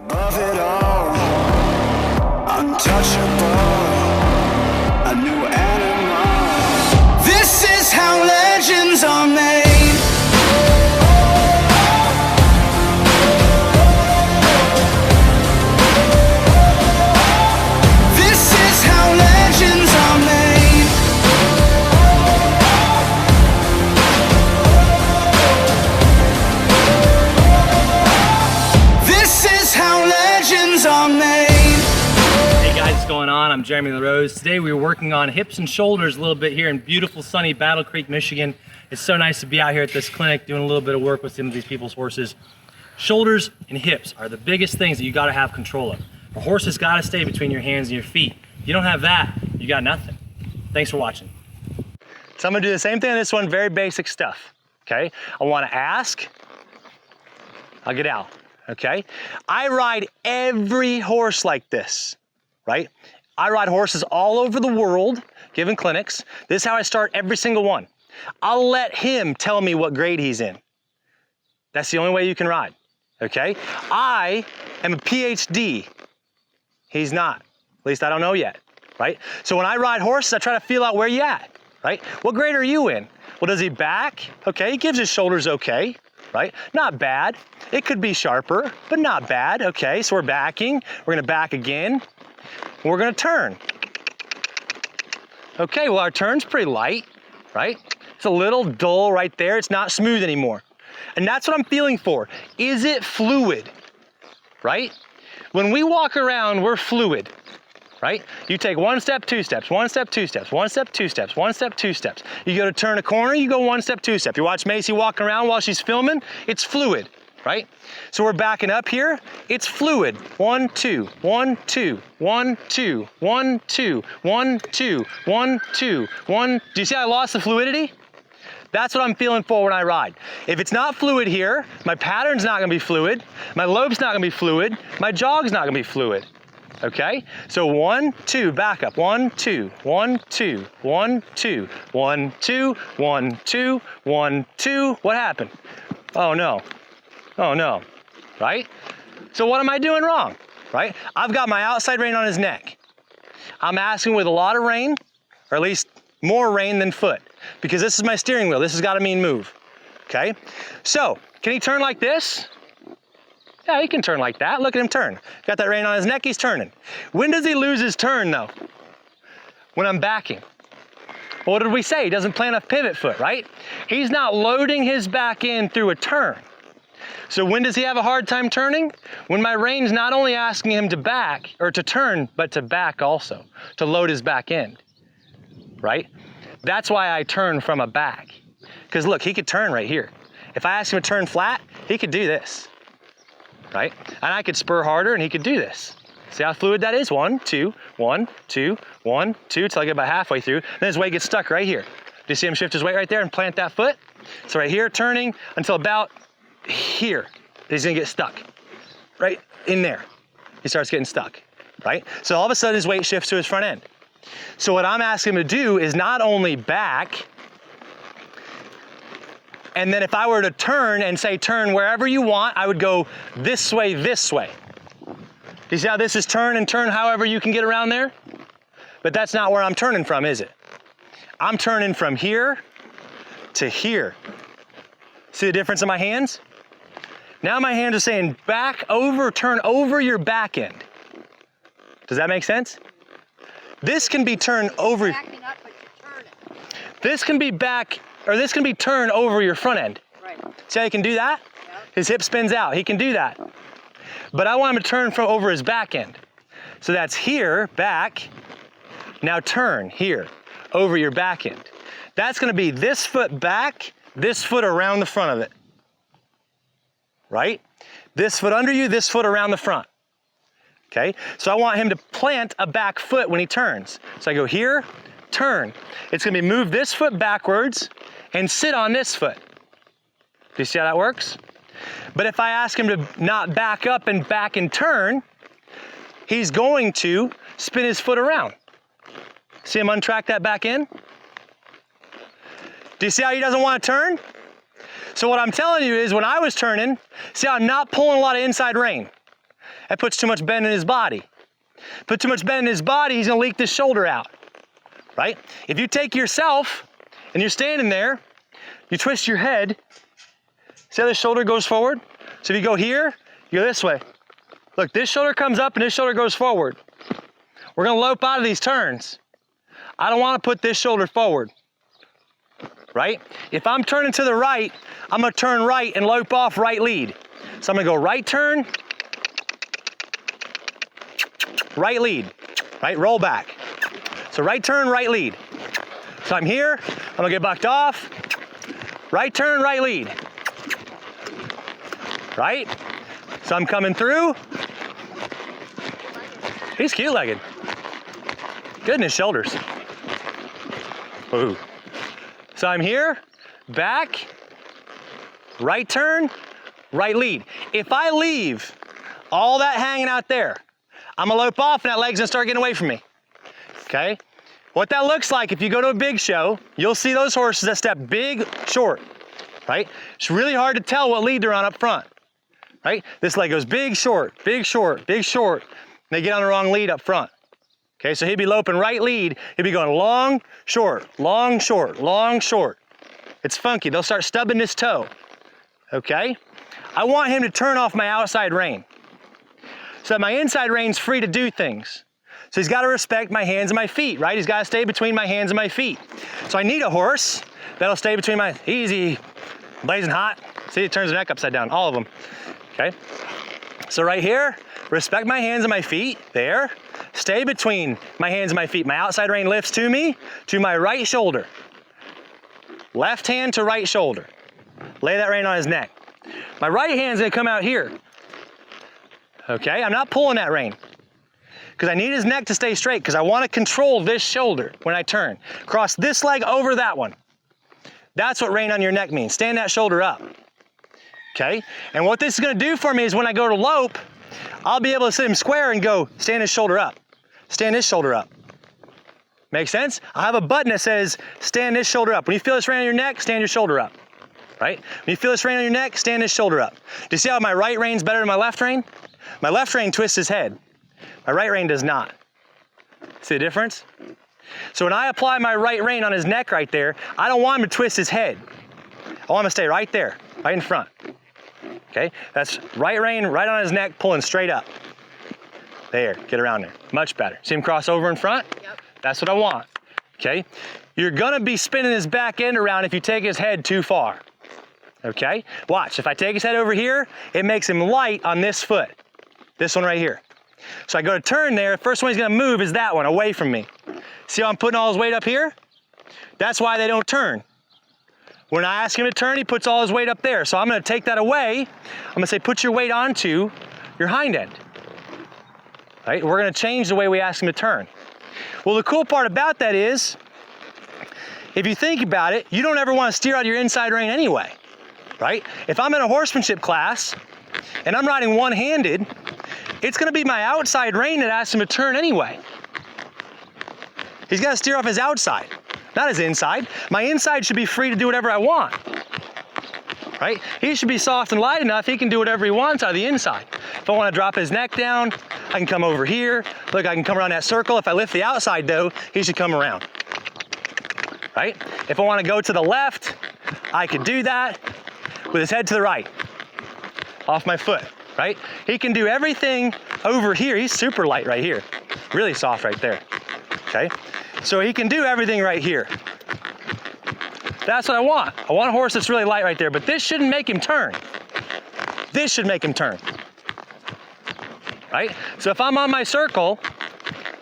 Above it all, untouchable, a new animal. This is how legends are made. This is how legends are made. This is how legends are made. Hey guys, what's going on? I'm Jeremy LaRose. Today we were working on hips and shoulders a little bit here in beautiful sunny Battle Creek, Michigan. It's so nice to be out here at this clinic doing a little bit of work with some of these people's horses. Shoulders and hips are the biggest things that you got to have control of. A horse has got to stay between your hands and your feet. If you don't have that, you got nothing. Thanks for watching. So I'm gonna do the same thing on this one, very basic stuff, okay? I wanna ask, I'll get out, okay? I ride every horse like this, right? I ride horses all over the world, giving clinics. This is how I start every single one. I'll let him tell me what grade he's in. That's the only way you can ride, okay? I am a PhD. He's not, at least I don't know yet, right? So when I ride horses, I try to feel out where you at, right? What grade are you in? Well, does he back? Okay, he gives his shoulders okay, right? Not bad. It could be sharper, but not bad. Okay, so we're backing. We're gonna back again. We're gonna turn. Okay, well, our turn's pretty light, right? It's a little dull right there. It's not smooth anymore. And that's what I'm feeling for. Is it fluid, right? When we walk around, we're fluid, right? You take one step, two steps, one step, two steps, one step, two steps, one step, two steps. You go to turn a corner, you go one step, two steps. You watch Macy walking around while she's filming, it's fluid, right? So we're backing up here, it's fluid. 1, 2, 1, 2, 1, 2, 1, 2, 1, 2, 1, 2, 1. Do you see how I lost the fluidity? That's what I'm feeling for when I ride. If it's not fluid here, my pattern's not gonna be fluid, my lobe's not gonna be fluid, my jog's not gonna be fluid, okay? So 1, 2, back up, 1, 2, 1, 2, 1, 2, 1, 2, 1, 2, 1, 2, what happened? Oh no, right? So what am I doing wrong, right? I've got my outside rein on his neck. I'm asking with a lot of rein, or at least more rein than foot, because this is my steering wheel. This has got to mean move, okay? So, can he turn like this? Yeah, he can turn like that. Look at him turn. Got that rein on his neck, he's turning. When does he lose his turn though? When I'm backing. What did we say? He doesn't plant a pivot foot, right? He's not loading his back in through a turn. So when does he have a hard time turning? When my rein's not only asking him to back, or to turn, but to back also, to load his back end. Right? That's why I turn from a back. Because look, he could turn right here. If I ask him to turn flat, he could do this, right? And I could spur harder and he could do this. See how fluid that is? 1, 2, 1, 2, 1, 2, till I get about halfway through. Then his weight gets stuck right here. Do you see him shift his weight right there and plant that foot? So right here, turning until about here. He's gonna get stuck, right in there. He starts getting stuck, right? So all of a sudden his weight shifts to his front end. So what I'm asking him to do is not only back, and then if I were to turn and say turn wherever you want, I would go this way, this way. You see how this is turn and turn however you can get around there? But that's not where I'm turning from, is it? I'm turning from here to here. See the difference in my hands? Now my hands are saying back over, turn over your back end. Does that make sense? This can be turned over. Backing up, but you're turning. This can be back, or this can be turned over your front end. Right. See how he can do that? Yep. His hip spins out, he can do that. But I want him to turn from over his back end. So that's here, back. Now turn here, over your back end. That's gonna be this foot back, this foot around the front of it. Right? This foot under you, this foot around the front. Okay, so I want him to plant a back foot when he turns. So I go here, turn. It's gonna be move this foot backwards and sit on this foot. Do you see how that works? But if I ask him to not back up and back and turn, he's going to spin his foot around. See him untrack that back in? Do you see how he doesn't want to turn? So what I'm telling you is when I was turning, see how I'm not pulling a lot of inside rein. That puts too much bend in his body. Put too much bend in his body, he's gonna leak this shoulder out, right? If you take yourself and you're standing there, you twist your head, see how this shoulder goes forward? So if you go here, you go this way. Look, this shoulder comes up and this shoulder goes forward. We're gonna lope out of these turns. I don't wanna put this shoulder forward, right? If I'm turning to the right, I'm gonna turn right and lope off right lead. So I'm gonna go right turn, right lead, right, roll back. So right turn, right lead. So I'm here, I'm gonna get bucked off, right turn, right lead, right? So I'm coming through. He's cute-legged. Good in his shoulders. Ooh. So I'm here, back, right turn, right lead. If I leave all that hanging out there, I'm gonna lope off and that leg's gonna start getting away from me, okay? What that looks like, if you go to a big show, you'll see those horses that step big, short, right? It's really hard to tell what lead they're on up front, right? This leg goes big, short, big, short, big, short, and they get on the wrong lead up front. Okay, so he'd be loping right lead, he'd be going long, short, long, short, long, short. It's funky, they'll start stubbing this toe, okay? I want him to turn off my outside rein so that my inside rein's free to do things. So he's gotta respect my hands and my feet, right? He's gotta stay between my hands and my feet. So I need a horse that'll stay between my, easy, blazing hot. See, it turns the neck upside down, all of them, okay? So right here, respect my hands and my feet, there. Stay between my hands and my feet. My outside rein lifts to me, to my right shoulder. Left hand to right shoulder. Lay that rein on his neck. My right hand's gonna come out here. Okay, I'm not pulling that rein because I need his neck to stay straight because I wanna control this shoulder when I turn. Cross this leg over that one. That's what rein on your neck means. Stand that shoulder up. Okay, and what this is gonna do for me is when I go to lope, I'll be able to sit him square and go, stand his shoulder up. Stand this shoulder up. Make sense? I'll have a button that says, stand this shoulder up. When you feel this rein on your neck, stand your shoulder up, right? When you feel this rein on your neck, stand this shoulder up. Do you see how my right rein's better than my left rein? My left rein twists his head. My right rein does not. See the difference? So when I apply my right rein on his neck right there, I don't want him to twist his head. I want him to stay right there, right in front. Okay, that's right rein, right on his neck, pulling straight up. There, get around there, much better. See him cross over in front? Yep. That's what I want, okay? You're gonna be spinning his back end around if you take his head too far, okay? Watch, if I take his head over here, it makes him light on this foot, this one right here. So I go to turn there, first one he's gonna move is that one, away from me. See how I'm putting all his weight up here? That's why they don't turn. When I ask him to turn, he puts all his weight up there. So I'm gonna take that away. I'm gonna say, put your weight onto your hind end. Right? We're gonna change the way we ask him to turn. Well, the cool part about that is, if you think about it, you don't ever wanna steer out of your inside rein anyway, right? If I'm in a horsemanship class and I'm riding one-handed, it's gonna be my outside rein that asks him to turn anyway. He's gotta steer off his outside, not his inside. My inside should be free to do whatever I want, right? He should be soft and light enough, he can do whatever he wants out of the inside. If I wanna drop his neck down, I can come over here. Look, I can come around that circle. If I lift the outside though, he should come around, right? If I wanna go to the left, I could do that with his head to the right, off my foot, right? He can do everything over here. He's super light right here, really soft right there, okay? So he can do everything right here. That's what I want. I want a horse that's really light right there, but this shouldn't make him turn. This should make him turn, right? So if I'm on my circle,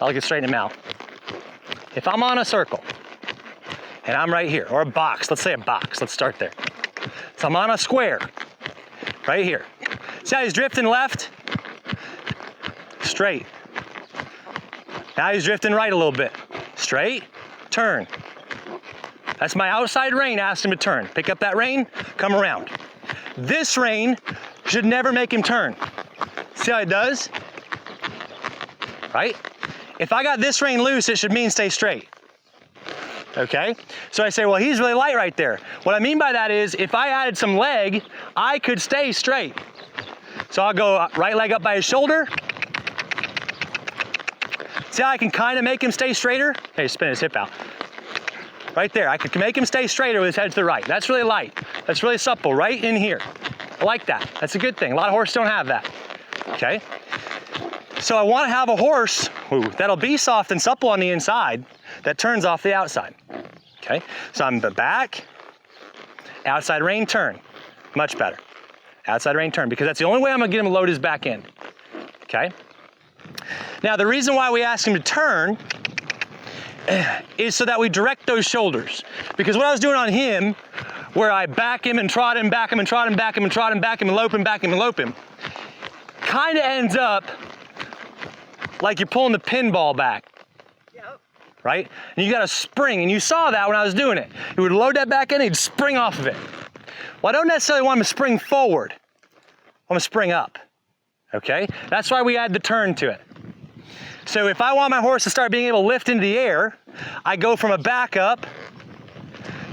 I'll get straighten him out. If I'm on a circle and I'm right here, or a box, let's say a box, let's start there. So I'm on a square, right here. See how he's drifting left? Straight. Now he's drifting right a little bit. Straight, turn. That's my outside rein, ask him to turn. Pick up that rein, come around. This rein should never make him turn. See how it does? Right? If I got this rein loose, it should mean stay straight. Okay? So I say, well, he's really light right there. What I mean by that is, if I added some leg, I could stay straight. So I'll go right leg up by his shoulder. See how I can kind of make him stay straighter? Hey, spin his hip out. Right there, I can make him stay straighter with his head to the right. That's really light. That's really supple, right in here. I like that. That's a good thing. A lot of horses don't have that. Okay? So I want to have a horse that'll be soft and supple on the inside that turns off the outside. Okay? So I'm back, outside rein, turn. Much better. Outside rein, turn, because that's the only way I'm going to get him to load his back end. Okay? Now, the reason why we ask him to turn is so that we direct those shoulders. Because what I was doing on him, where I back him and trot him, back him and trot him, back him and trot him, back him and lope him, back him and lope him, kind of ends up like you're pulling the pinball back. Yep. Right? And you got to spring, and you saw that when I was doing it. He would load that back in, he'd spring off of it. Well, I don't necessarily want him to spring forward. I want him to spring up. Okay? That's why we add the turn to it. So if I want my horse to start being able to lift into the air, I go from a back up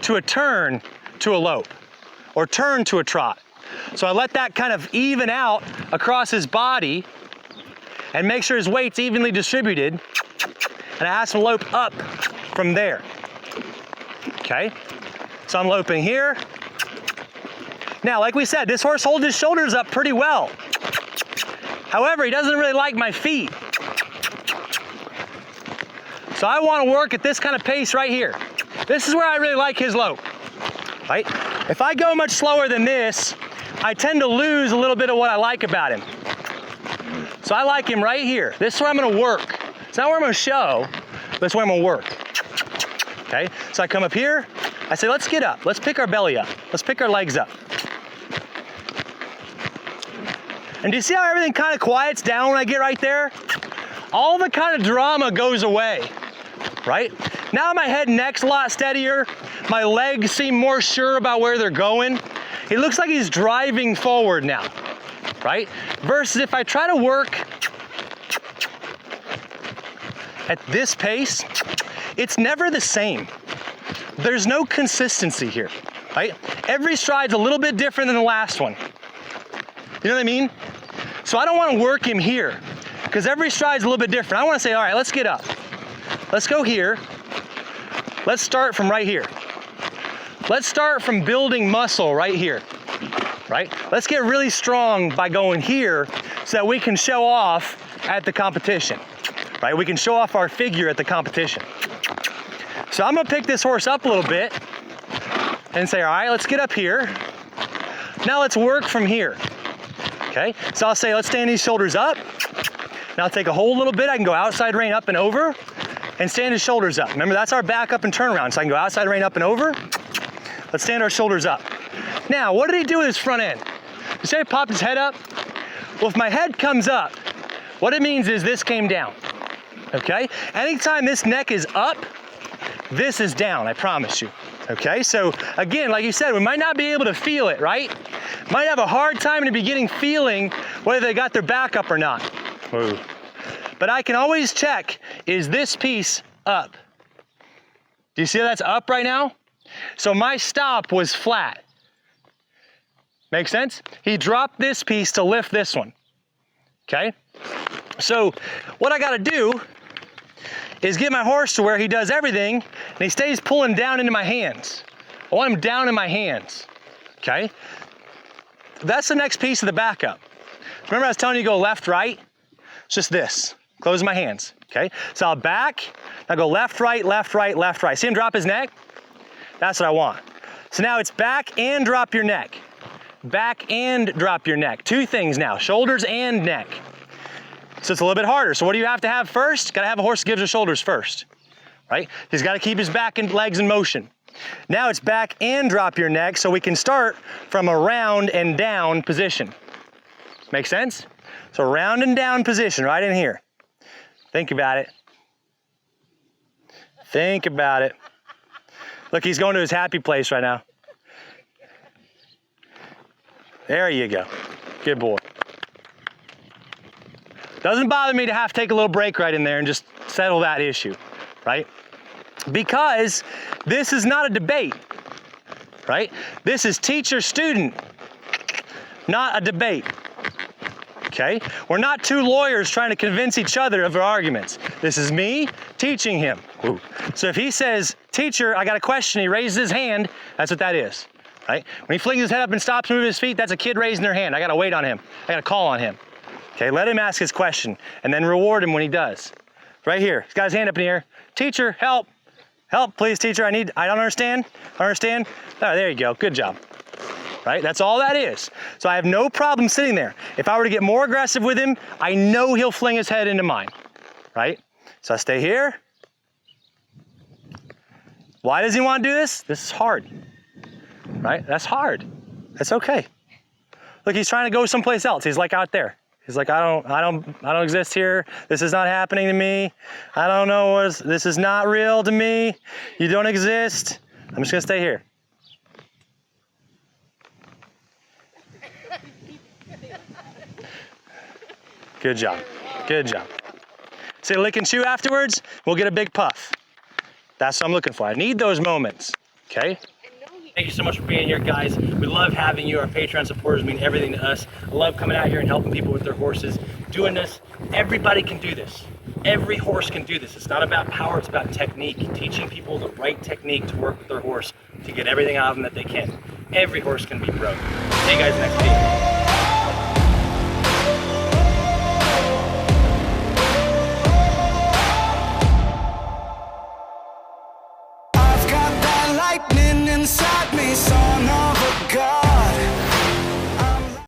to a turn to a lope, or turn to a trot. So I let that kind of even out across his body and make sure his weight's evenly distributed, and I ask him to lope up from there. Okay? So I'm loping here. Now, like we said, this horse holds his shoulders up pretty well. However, he doesn't really like my feet. So I want to work at this kind of pace right here. This is where I really like his lope, right? If I go much slower than this, I tend to lose a little bit of what I like about him. So I like him right here. This is where I'm going to work. It's not where I'm going to show, but it's where I'm going to work. Okay, so I come up here. I say, let's get up. Let's pick our belly up. Let's pick our legs up. And do you see how everything kind of quiets down when I get right there? All the kind of drama goes away, right? Now my head and neck's a lot steadier. My legs seem more sure about where they're going. He looks like he's driving forward now, right? Versus if I try to work at this pace, it's never the same. There's no consistency here, right? Every stride's a little bit different than the last one. You know what I mean? So I don't want to work him here because every stride's a little bit different. I want to say, all right, let's get up. Let's go here. Let's start from right here. Let's start from building muscle right here, right? Let's get really strong by going here so that we can show off at the competition, right? We can show off our figure at the competition. So I'm gonna pick this horse up a little bit and say, all right, let's get up here. Now let's work from here, okay? So I'll say, let's stand these shoulders up. Now I'll take a whole little bit. I can go outside rein up and over and stand his shoulders up. Remember, that's our back up and turnaround. So I can go outside rein up and over. Let's stand our shoulders up. Now, what did he do with his front end? You say he popped his head up? Well, if my head comes up, what it means is this came down, okay? Anytime this neck is up, this is down, I promise you, okay? So again, like you said, we might not be able to feel it, right? Might have a hard time in the beginning feeling whether they got their back up or not. Ooh. But I can always check, is this piece up? Do you see how that's up right now? So my stop was flat. Make sense? He dropped this piece to lift this one, okay? So what I gotta do is get my horse to where he does everything and he stays pulling down into my hands. I want him down in my hands, okay? That's the next piece of the backup. Remember I was telling you to go left, right? It's just this, close my hands, okay? So I'll back, I'll go left, right, left, right, left, right. See him drop his neck? That's what I want. So now it's back and drop your neck. Back and drop your neck. Two things now, shoulders and neck. So it's a little bit harder. So what do you have to have first? Gotta have a horse that gives her shoulders first, right? He's gotta keep his back and legs in motion. Now it's back and drop your neck so we can start from a round and down position. Make sense? So round and down position right in here. Think about it. Think about it. Look, he's going to his happy place right now. There you go. Good boy. Doesn't bother me to have to take a little break right in there and just settle that issue, right? Because this is not a debate, right? This is teacher-student, not a debate. okay? We're not two lawyers trying to convince each other of our arguments. This is me teaching him. Ooh. So if he says, teacher, I got a question, he raises his hand, that's what that is, right? When he flings his head up and stops moving his feet, that's a kid raising their hand. I gotta wait on him. I gotta call on him. Okay, let him ask his question and then reward him when he does. Right here, he's got his hand up in the air. Teacher, help. Help, please, teacher, I don't understand. Understand? Oh, there you go, good job. Right, that's all that is. So I have no problem sitting there. If I were to get more aggressive with him, I know he'll fling his head into mine, right? So I stay here. Why does he want to do this? This is hard, right? That's hard. That's okay. Look, he's trying to go someplace else. He's like out there. He's like, I don't exist here. This is not happening to me. I don't know this is not real to me. You don't exist. I'm just gonna stay here. Good job, good job. Say lick and chew afterwards, we'll get a big puff. That's what I'm looking for. I need those moments, okay? Thank you so much for being here, guys. We love having you. Our Patreon supporters mean everything to us. I love coming out here and helping people with their horses. Doing this, everybody can do this. Every horse can do this. It's not about power, it's about technique. Teaching people the right technique to work with their horse to get everything out of them that they can. Every horse can be broke. See you guys next week. Lightning inside